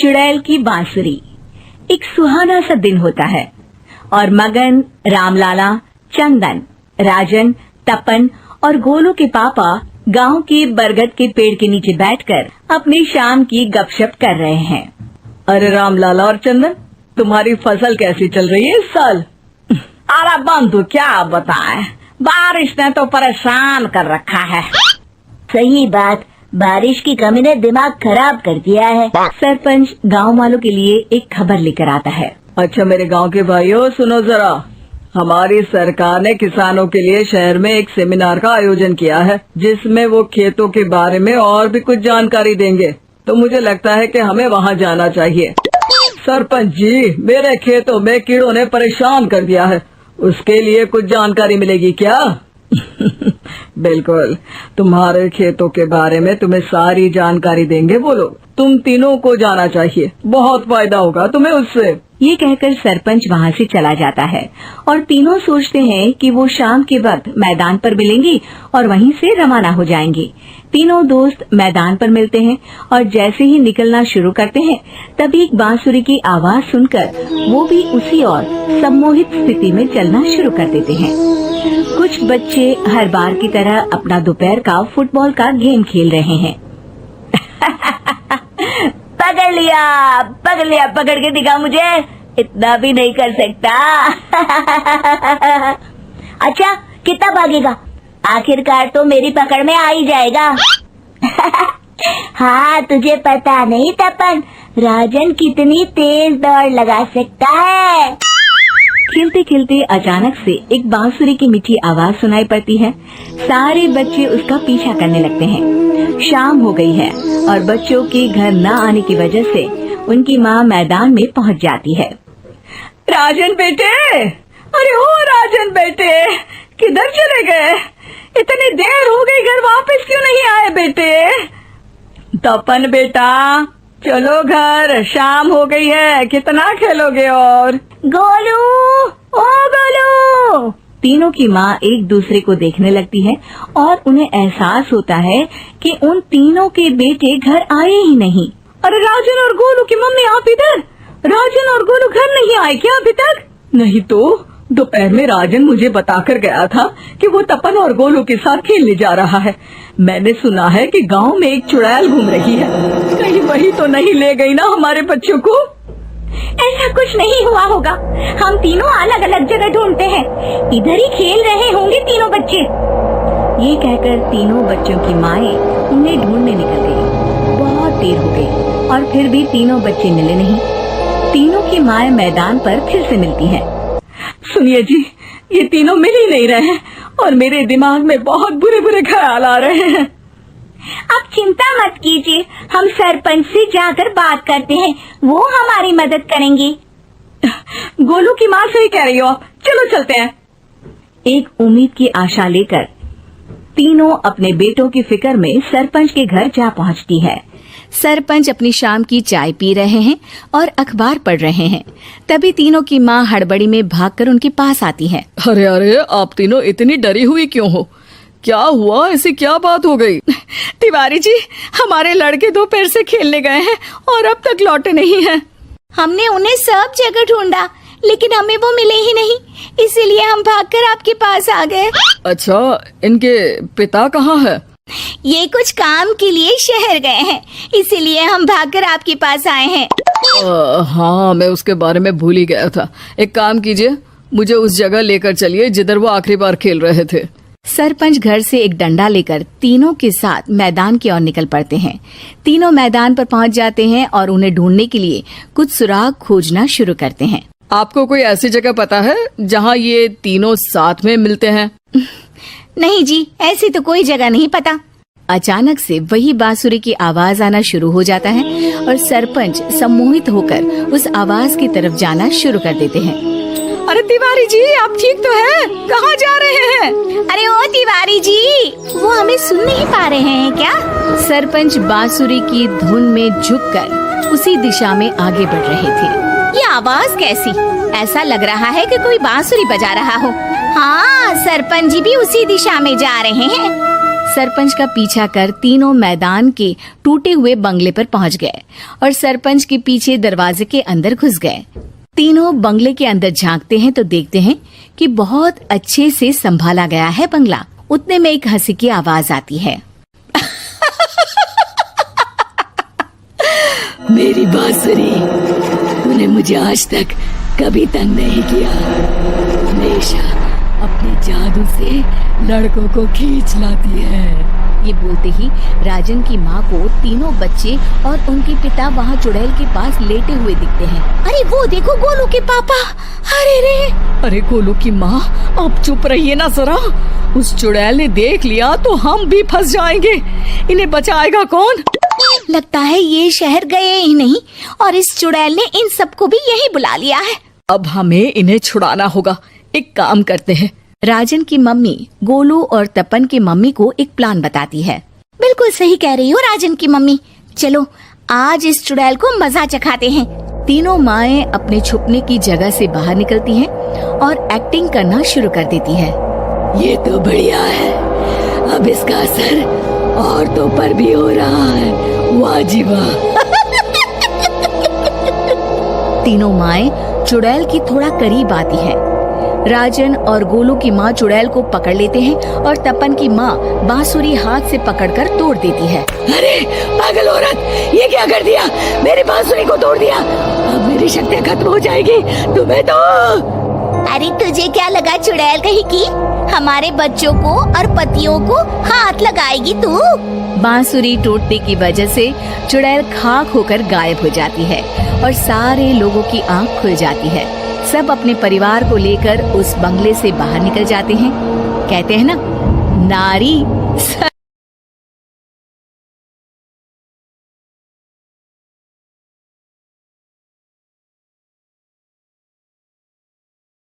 चुड़ैल की बांसुरी। एक सुहाना सा दिन होता है और मगन, रामलाला, चंदन, राजन, तपन और गोलू के पापा गांव के बरगद के पेड़ के नीचे बैठकर अपनी शाम की गपशप कर रहे हैं। अरे रामलाला और चंदन, तुम्हारी फसल कैसी चल रही है इस साल? अरे बंधु क्या बताएं, बारिश ने तो परेशान कर रखा है। सही बात, बारिश की कमी ने दिमाग खराब कर दिया है। सरपंच गांव वालों के लिए एक खबर लेकर आता है। अच्छा मेरे गांव के भाइयों, सुनो जरा। हमारी सरकार ने किसानों के लिए शहर में एक सेमिनार का आयोजन किया है, जिसमें वो खेतों के बारे में और भी कुछ जानकारी देंगे। तो मुझे लगता है कि हमें वहां जाना चाहिए। सरपंच जी, मेरे खेतों में कीड़ों ने परेशान कर दिया है, उसके लिए कुछ जानकारी मिलेगी क्या? बिल्कुल, तुम्हारे खेतों के बारे में तुम्हें सारी जानकारी देंगे वो लोग। तुम तीनों को जाना चाहिए, बहुत फायदा होगा तुम्हें उससे। ये कहकर सरपंच वहाँ से चला जाता है और तीनों सोचते हैं कि वो शाम के वक्त मैदान पर मिलेंगे और वहीं से रवाना हो जाएंगे। तीनों दोस्त मैदान पर मिलते हैं और जैसे ही निकलना शुरू करते हैं तभी एक बांसुरी की आवाज सुनकर वो भी उसी ओर सम्मोहित स्थिति में चलना शुरू कर देते हैं। कुछ बच्चे हर बार की तरह अपना दोपहर का फुटबॉल का गेम खेल रहे हैं। पकड़ लिया, पकड़ के दिखा मुझे, इतना भी नहीं कर सकता। अच्छा, कितना भागेगा? आखिरकार तो मेरी पकड़ में आ ही जाएगा। हाँ, तुझे पता नहीं तपन, राजन कितनी तेज दौड़ लगा सकता है। खेलते खेलते अचानक से एक बांसुरी की मीठी आवाज सुनाई पड़ती है। सारे बच्चे उसका पीछा करने लगते हैं। शाम हो गई है और बच्चों के घर न आने की वजह से उनकी माँ मैदान में पहुँच जाती है। राजन बेटे, अरे ओ राजन बेटे, किधर चले गए? इतनी देर हो गई, घर वापस क्यों नहीं आए बेटे? तपन बेटा, चलो घर, शाम हो गई है, कितना खेलोगे? और गोलू, ओ गोलू! तीनों की माँ एक दूसरे को देखने लगती है और उन्हें एहसास होता है कि उन तीनों के बेटे घर आए ही नहीं। अरे राजन और गोलू की मम्मी, आप इधर? राजन और गोलू घर नहीं आए क्या अभी तक? नहीं तो दोपहर में राजन मुझे बताकर गया था कि वो तपन और गोलू के साथ खेलने जा रहा है। मैंने सुना है कि गांव में एक चुड़ैल घूम रही है, कहीं वही तो नहीं ले गई ना हमारे बच्चों को? ऐसा कुछ नहीं हुआ होगा, हम तीनों अलग अलग जगह ढूंढते हैं, इधर ही खेल रहे होंगे तीनों बच्चे। ये कहकर तीनों बच्चों की माएं उन्हें ढूंढने निकल गई। बहुत देर हो गई और फिर भी तीनों बच्चे मिले नहीं। तीनों की माएं मैदान पर फिर से मिलती हैं। सुनिए जी, ये तीनों मिल ही नहीं रहे हैं और मेरे दिमाग में बहुत बुरे बुरे ख्याल आ रहे हैं। आप चिंता मत कीजिए, हम सरपंच से जाकर बात करते हैं, वो हमारी मदद करेंगे। गोलू की माँ सही कह रही हो, आप चलो चलते हैं। एक उम्मीद की आशा लेकर तीनों अपने बेटों की फिक्र में सरपंच के घर जा पहुंचती है। सरपंच अपनी शाम की चाय पी रहे हैं और अखबार पढ़ रहे हैं। तभी तीनों की माँ हड़बड़ी में भागकर उनके पास आती है। अरे अरे, आप तीनों इतनी डरी हुई क्यों हो? क्या हुआ? ऐसी क्या बात हो गई? तिवारी जी, हमारे लड़के दोपहर से खेलने गए हैं और अब तक लौटे नहीं हैं। हमने उन्हें सब जगह ढूंढा, लेकिन हमें वो मिले ही नहीं, इसीलिए हम भागकर आपके पास आ गए। अच्छा, इनके पिता कहाँ है? ये कुछ काम के लिए शहर गए हैं, इसीलिए हम भागकर आपके पास आए हैं। हाँ, मैं उसके बारे में भूल ही गया था। एक काम कीजिए, मुझे उस जगह लेकर चलिए जिधर वो आखिरी बार खेल रहे थे। सरपंच घर से एक डंडा लेकर तीनों के साथ मैदान की ओर निकल पड़ते हैं। तीनों मैदान पर पहुंच जाते हैं और उन्हें ढूंढने के लिए कुछ सुराग खोजना शुरू करते हैं। आपको कोई ऐसी जगह पता है जहां ये तीनों साथ में मिलते हैं? नहीं जी, ऐसी तो कोई जगह नहीं पता। अचानक से वही बांसुरी की आवाज आना शुरू हो जाता है और सरपंच सम्मोहित होकर उस आवाज की तरफ जाना शुरू कर देते हैं। अरे तिवारी जी, आप ठीक तो हैं? कहाँ जा रहे हैं? अरे ओ तिवारी जी, वो हमें सुन नहीं पा रहे हैं क्या? सरपंच बांसुरी की धुन में झुककर उसी दिशा में आगे बढ़ रहे थे। ये आवाज कैसी? ऐसा लग रहा है कि कोई बांसुरी बजा रहा हो। हाँ, सरपंच जी भी उसी दिशा में जा रहे हैं। सरपंच का पीछा कर तीनों मैदान के टूटे हुए बंगले पर पहुंच गए और सरपंच के पीछे दरवाजे के अंदर घुस गए। तीनों बंगले के अंदर झांकते हैं तो देखते हैं कि बहुत अच्छे से संभाला गया है बंगला। उतने में एक हंसी की आवाज आती है। मेरी बांसुरी, तूने मुझे आज तक कभी तंग नहीं किया। हमेशा अपने जादू से लड़कों को खींच लाती है। ये बोलते ही राजन की माँ को तीनों बच्चे और उनके पिता वहाँ चुड़ैल के पास लेटे हुए दिखते हैं। अरे वो देखो गोलू के पापा। अरे रे, अरे गोलू की माँ, आप चुप रहिए ना जरा। उस चुड़ैल ने देख लिया तो हम भी फंस जाएंगे। इन्हें बचाएगा कौन? लगता है ये शहर गए ही नहीं और इस चुड़ैल ने इन सबको भी यही बुला लिया है। अब हमें इन्हें छुड़ाना होगा। एक काम करते हैं। राजन की मम्मी गोलू और तपन की मम्मी को एक प्लान बताती है। बिल्कुल सही कह रही हो राजन की मम्मी। चलो आज इस चुड़ैल को मजा चखाते हैं। तीनों माएं अपने छुपने की जगह से बाहर निकलती हैं और एक्टिंग करना शुरू कर देती है। ये तो बढ़िया है। अब इसका असर औरतों पर भी हो रहा है। वाह जी वाह। तीनों माएं चुड़ैल की थोड़ा करीब आती है। राजन और गोलू की माँ चुड़ैल को पकड़ लेते हैं और तपन की माँ बांसुरी हाथ से पकड़कर तोड़ देती है। अरे पागल औरत, ये क्या कर दिया? मेरी बांसुरी को तोड़ दिया। अब मेरी शक्तियाँ खत्म हो जाएगी। तुम्हें तो अरे तुझे क्या लगा चुड़ैल कहीं की हमारे बच्चों को और पतियों को हाथ लगाएगी तू? बांसुरी टूटने की वजह से चुड़ैल खाक होकर गायब हो जाती है और सारे लोगों की आंख खुल जाती है। सब अपने परिवार को लेकर उस बंगले से बाहर निकल जाते हैं। कहते हैं ना, नारी